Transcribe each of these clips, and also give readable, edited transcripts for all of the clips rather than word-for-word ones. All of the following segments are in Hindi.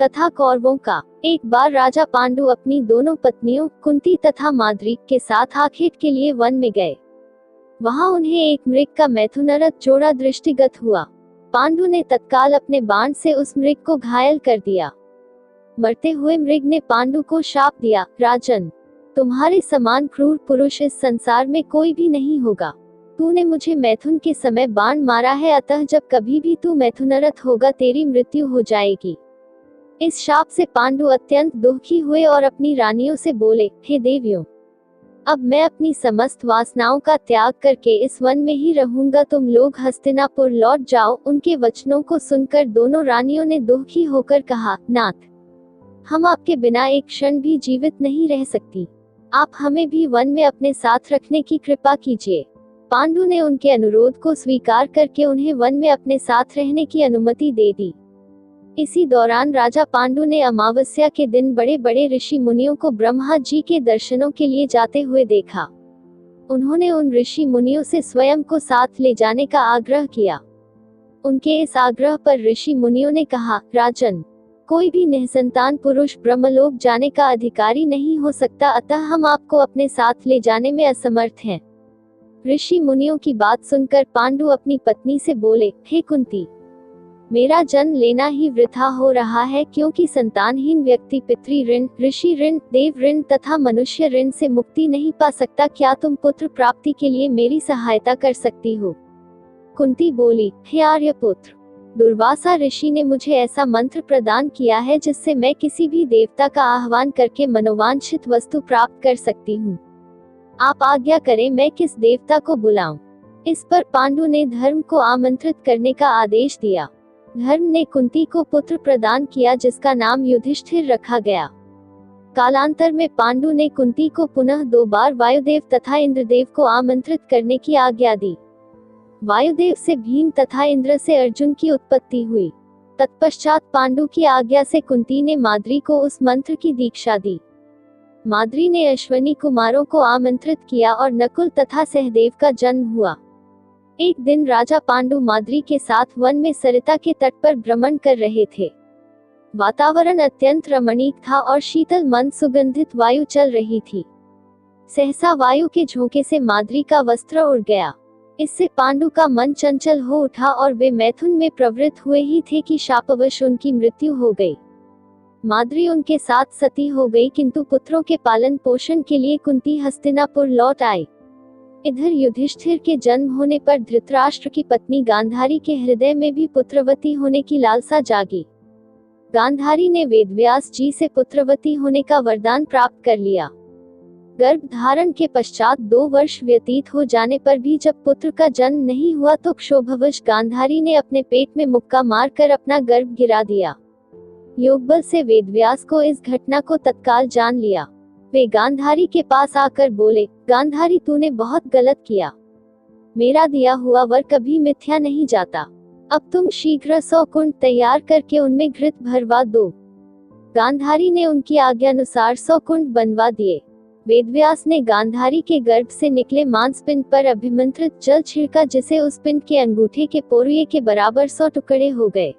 तथा कौरवों का। एक बार राजा पांडु अपनी दोनों पत्नियों कुंती तथा माद्री के साथ आखेट के लिए वन में गए। वहां उन्हें एक मृग का मैथुनरथ जोड़ा दृष्टिगत हुआ। पांडु ने तत्काल अपने बाण से उस मृग को घायल कर दिया। मरते हुए मृग ने पांडु को शाप दिया, राजन, तुम्हारे समान क्रूर पुरुष इस संसार में कोई भी नहीं होगा। तूने मुझे मैथुन के समय बाण मारा है, अतः जब कभी भी तू मैथुनरथ होगा तेरी मृत्यु हो जाएगी। इस शाप से पांडु अत्यंत दुखी हुए और अपनी रानियों से बोले, हे देवियों, अब मैं अपनी समस्त वासनाओं का त्याग करके इस वन में ही रहूंगा, तुम लोग हस्तिनापुर लौट जाओ। उनके वचनों को सुनकर दोनों रानियों ने दुखी होकर कहा, नाथ, हम आपके बिना एक क्षण भी जीवित नहीं रह सकती, आप हमें भी वन में अपने साथ रखने की कृपा कीजिए। पांडु ने उनके अनुरोध को स्वीकार करके उन्हें वन में अपने साथ रहने की अनुमति दे दी। इसी दौरान राजा पांडु ने अमावस्या के दिन बड़े बड़े ऋषि मुनियों को ब्रह्मा जी के दर्शनों के लिए जाते हुए देखा। उन्होंने उन ऋषि मुनियों से स्वयं को साथ ले जाने का आग्रह किया। उनके इस आग्रह पर ऋषि मुनियों ने कहा, राजन, कोई भी निसंतान पुरुष ब्रह्मलोक जाने का अधिकारी नहीं हो सकता, अतः हम आपको अपने साथ ले जाने में असमर्थ हैं। ऋषि मुनियों की बात सुनकर पांडु अपनी पत्नी से बोले, हे कुंती, मेरा जन्म लेना ही वृथा हो रहा है, क्योंकि संतानहीन व्यक्ति पितृ ऋण, ऋषि ऋण, देव ऋण तथा मनुष्य ऋण से मुक्ति नहीं पा सकता। क्या तुम पुत्र प्राप्ति के लिए मेरी सहायता कर सकती हो? कुंती बोली, हे आर्यपुत्र, दुर्वासा ऋषि ने मुझे ऐसा मंत्र प्रदान किया है जिससे मैं किसी भी देवता का आह्वान करके मनोवांछित वस्तु प्राप्त कर सकती हूँ। आप आज्ञा करें, मैं किस देवता को बुलाऊं? इस पर पांडु ने धर्म को आमंत्रित करने का आदेश दिया। धर्म ने कुंती को पुत्र प्रदान किया जिसका नाम युधिष्ठिर रखा गया। कालांतर में पांडु ने कुंती को पुनः 2 बार वायुदेव तथा इंद्रदेव को आमंत्रित करने की आज्ञा दी। वायुदेव से भीम तथा इंद्र से अर्जुन की उत्पत्ति हुई। तत्पश्चात पांडु की आज्ञा से कुंती ने माद्री को उस मंत्र की दीक्षा दी। माद्री ने अश्वनी कुमारों को आमंत्रित किया और नकुल तथा सहदेव का जन्म हुआ। एक दिन राजा पांडु माद्री के साथ वन में सरिता के तट पर भ्रमण कर रहे थे। वातावरण अत्यंत रमणीक था और शीतल मंद सुगंधित वायु चल रही थी। सहसा वायु के झोंके से माद्री का वस्त्र उड़ गया। इससे पांडु का मन चंचल हो उठा और वे मैथुन में प्रवृत्त हुए ही थे कि शापवश उनकी मृत्यु हो गई। माद्री उनके साथ सती हो गई, किंतु पुत्रों के पालन पोषण के लिए कुंती हस्तिनापुर लौट आई। इधर युधिष्ठिर के जन्म होने पर धृतराष्ट्र की पत्नी गांधारी के हृदय में भी पुत्रवती होने की लालसा जागी। गांधारी ने वेदव्यास जी से पुत्रवती होने का वरदान प्राप्त कर लिया। गर्भ धारण के पश्चात 2 वर्ष व्यतीत हो जाने पर भी जब पुत्र का जन्म नहीं हुआ तो क्षोभवश गांधारी ने अपने पेट में मुक्का मारकर अपना गर्भ गिरा दिया। योगबल से वेदव्यास को इस घटना को तत्काल जान लिया। वे गांधारी के पास आकर बोले, गांधारी, तूने बहुत गलत किया। मेरा दिया हुआ वर कभी मिथ्या नहीं जाता। अब तुम शीघ्र 100 कुंड तैयार करके उनमें घृत भरवा दो। गांधारी ने उनकी आज्ञानुसार 100 कुंड बनवा दिए। वेदव्यास ने गांधारी के गर्भ से निकले मांस पिंड पर अभिमंत्रित जल छिड़का, जिसे उस पिंड के अंगूठे के पोरिये के बराबर 100 टुकड़े हो गए।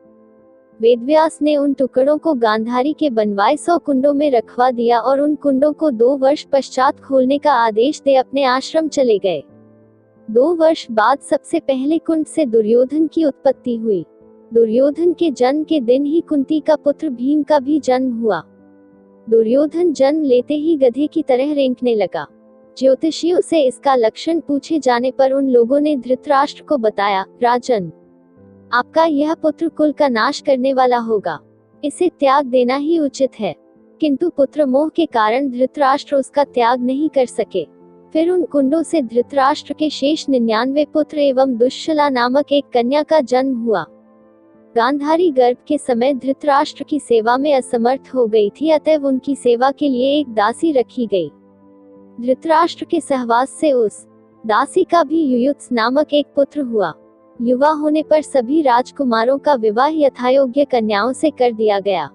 वेदव्यास ने उन टुकड़ों को गांधारी के बनवाए 100 कुंडों में रखवा दिया और उन कुंडों को 2 वर्ष पश्चात खोलने का आदेश दे अपने आश्रम चले गए। 2 वर्ष बाद सबसे पहले कुंड से दुर्योधन की उत्पत्ति हुई। दुर्योधन के जन्म के दिन ही कुंती का पुत्र भीम का भी जन्म हुआ। दुर्योधन जन्म लेते ही गधे की तरह रेंकने लगा। ज्योतिषियों से इसका लक्षण पूछे जाने पर उन लोगों ने धृतराष्ट्र को बताया, राजन, आपका यह पुत्र कुल का नाश करने वाला होगा, इसे त्याग देना ही उचित है। किंतु पुत्र मोह के कारण धृतराष्ट्र उसका त्याग नहीं कर सके। फिर उन कुंडों से धृतराष्ट्र के शेष 99 पुत्र एवं दुश्शला नामक एक कन्या का जन्म हुआ। गांधारी गर्भ के समय धृतराष्ट्र की सेवा में असमर्थ हो गई थी, अतएव उनकी सेवा के लिए एक दासी रखी गई। धृतराष्ट्र के सहवास से उस दासी का भी युयुत्स नामक एक पुत्र हुआ। युवा होने पर सभी राजकुमारों का विवाह यथायोग्य कन्याओं से कर दिया गया।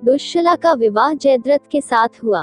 दुश्शला का विवाह जयद्रथ के साथ हुआ।